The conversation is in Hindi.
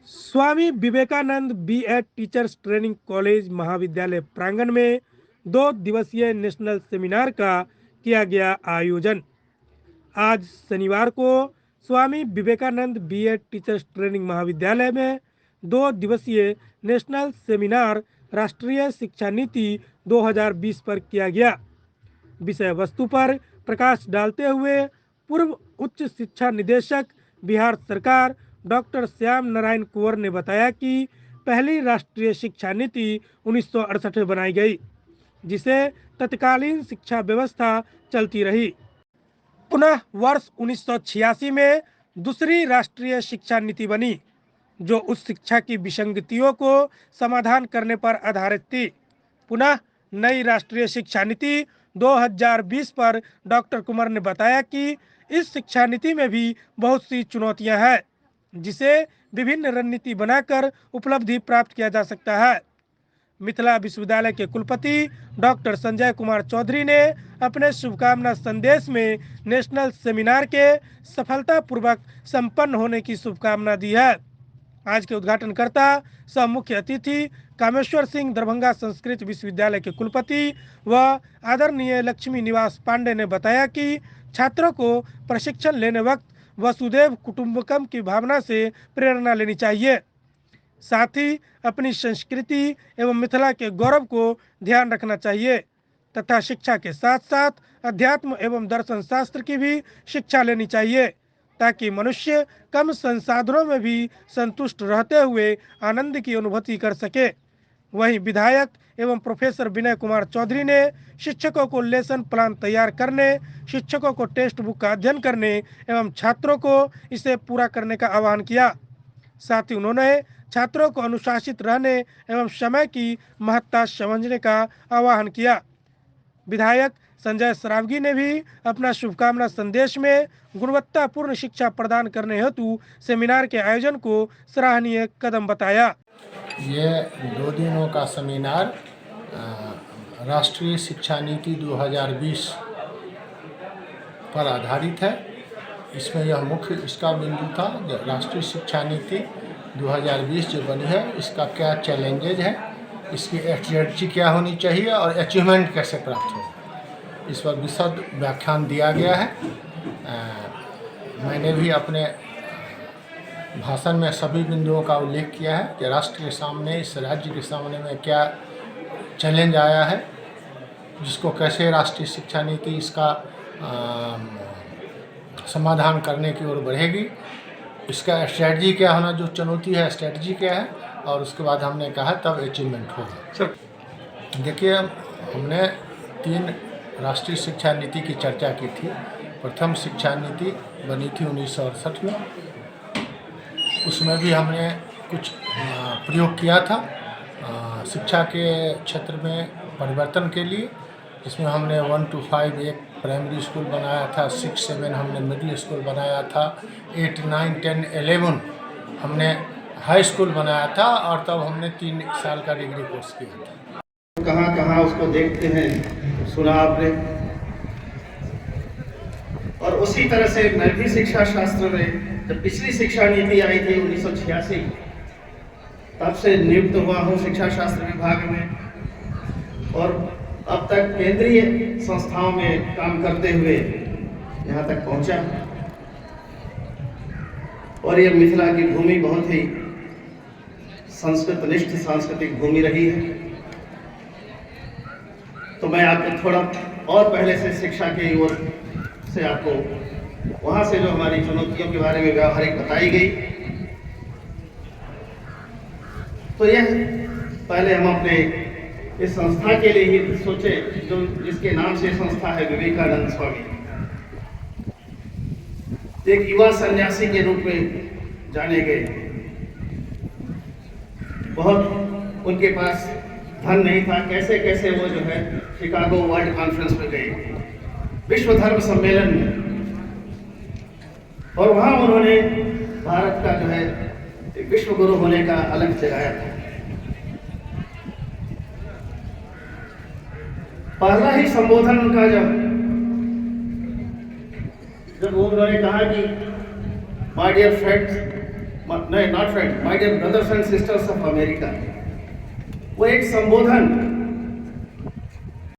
स्वामी Vivekananda BEd teachers training college महाविद्यालय प्रांगण में 2 दिवसीय नेशनल सेमिनार का किया गया आयोजन। आज शनिवार को स्वामी विवेकानंद बीएड टीचर्स ट्रेनिंग महाविद्यालय में 2 दिवसीय नेशनल सेमिनार राष्ट्रीय शिक्षा नीति 2020 पर किया गया। विषय वस्तु पर प्रकाश डालते हुए पूर्व उच्च शिक्षा निदेशक बिहार सरकार डॉक्टर श्याम नारायण कुंवर ने बताया कि पहली राष्ट्रीय शिक्षा नीति 1968 में बनाई गई, जिसे तत्कालीन शिक्षा व्यवस्था चलती रही। पुनः वर्ष 1986 में दूसरी राष्ट्रीय शिक्षा नीति बनी, जो उस शिक्षा की विसंगतियों को समाधान करने पर आधारित थी। पुनः नई राष्ट्रीय शिक्षा नीति 2020 पर डॉक्टर कुंवर ने बताया कि इस शिक्षा नीति में भी बहुत सी चुनौतियां हैं, जिसे विभिन्न रणनीति बनाकर उपलब्धि प्राप्त किया जा सकता है। मिथिला विश्वविद्यालय के कुलपति डॉक्टर संजय कुमार चौधरी ने अपने शुभकामना संदेश में नेशनल सेमिनार के सफलतापूर्वक संपन्न होने की शुभकामना दी है। आज के उद्घाटनकर्ता सह मुख्य अतिथि कामेश्वर सिंह दरभंगा संस्कृत विश्वविद्यालय के कुलपति व आदरणीय लक्ष्मी निवास पांडे ने बताया कि छात्रों को प्रशिक्षण लेने वक्त वसुदेव कुटुंबकम की भावना से प्रेरणा लेनी चाहिए। साथ ही अपनी संस्कृति एवं मिथिला के गौरव को ध्यान रखना चाहिए तथा शिक्षा के साथ साथ अध्यात्म एवं दर्शन शास्त्र की भी शिक्षा लेनी चाहिए, ताकि मनुष्य कम संसाधनों में भी संतुष्ट रहते हुए आनंद की अनुभूति कर सके। वहीं विधायक एवं प्रोफेसर विनय कुमार चौधरी ने शिक्षकों को लेसन प्लान तैयार करने, शिक्षकों को टेक्स्ट बुक का अध्ययन करने एवं छात्रों को इसे पूरा करने का आह्वान किया। साथ ही उन्होंने छात्रों को अनुशासित रहने एवं समय की महत्ता समझने का आह्वान किया। विधायक संजय सरावगी ने भी अपना शुभकामना संदेश में गुणवत्तापूर्ण शिक्षा प्रदान करने हेतु सेमिनार के आयोजन को सराहनीय कदम बताया। ये 2 दिनों का सेमिनार राष्ट्रीय शिक्षा नीति 2020 पर आधारित है। इसमें यह मुख्य इसका बिंदु था, राष्ट्रीय शिक्षा नीति 2020 जो बनी है, इसका क्या चैलेंजेज है, इसकी स्ट्रेटजी क्या होनी चाहिए और अचीवमेंट कैसे प्राप्त हो, इस पर विशद व्याख्यान दिया गया है। मैंने भी अपने भाषण में सभी बिंदुओं का उल्लेख किया है कि राष्ट्र के सामने, इस राज्य के सामने में क्या चैलेंज आया है, जिसको कैसे राष्ट्रीय शिक्षा नीति इसका समाधान करने की ओर बढ़ेगी, इसका स्ट्रेटजी क्या होना, जो चुनौती है स्ट्रेटजी क्या है, और उसके बाद हमने कहा तब अचीवमेंट होगा। देखिए, हमने 3 राष्ट्रीय शिक्षा नीति की चर्चा की थी। प्रथम शिक्षा नीति बनी थी 1968 में, उसमें भी हमने कुछ प्रयोग किया था शिक्षा के क्षेत्र में परिवर्तन के लिए, जिसमें हमने 1 to 5 एक प्राइमरी स्कूल बनाया था, 6, 7 हमने मिडिल स्कूल बनाया था, 8, 9, 10, 11 हमने हाई स्कूल बनाया था, और तब हमने 3 साल का डिग्री कोर्स किया था। कहाँ कहाँ उसको देखते हैं, सुना आपने। और उसी तरह से मैं भी शिक्षा शास्त्र में, जब पिछली शिक्षा नीति आई थी 1986, तब से नियुक्त हुआ हूँ शिक्षा शास्त्र विभाग में, और अब तक केंद्रीय संस्थाओं में काम करते हुए यहाँ तक पहुँचा। और ये मिथिला की भूमि बहुत ही संस्कृतनिष्ठ सांस्कृतिक भूमि रही है। तो मैं आपको थोड़ा और पहले से शिक्षा की ओर से आपको वहाँ से जो हमारी चुनौतियों के बारे में व्यावहारिक बताई गई, तो यह पहले हम अपने इस संस्था के लिए ही सोचे, जो जिसके नाम से संस्था है विवेकानंद स्वामी। एक युवा सन्यासी के रूप में जाने गए। बहुत उनके पास धन नहीं था, कैसे कैसे वो जो है शिकागो वर्ल्ड कॉन्फ्रेंस में गए, विश्व धर्म सम्मेलन में, और वहाँ उन्होंने भारत का जो है एक विश्व गुरु होने का अलग जगाया था। पहला ही संबोधन उनका जब उन्होंने कहा कि my dear friends, not friend, my dear brothers and sisters of America, वो एक संबोधन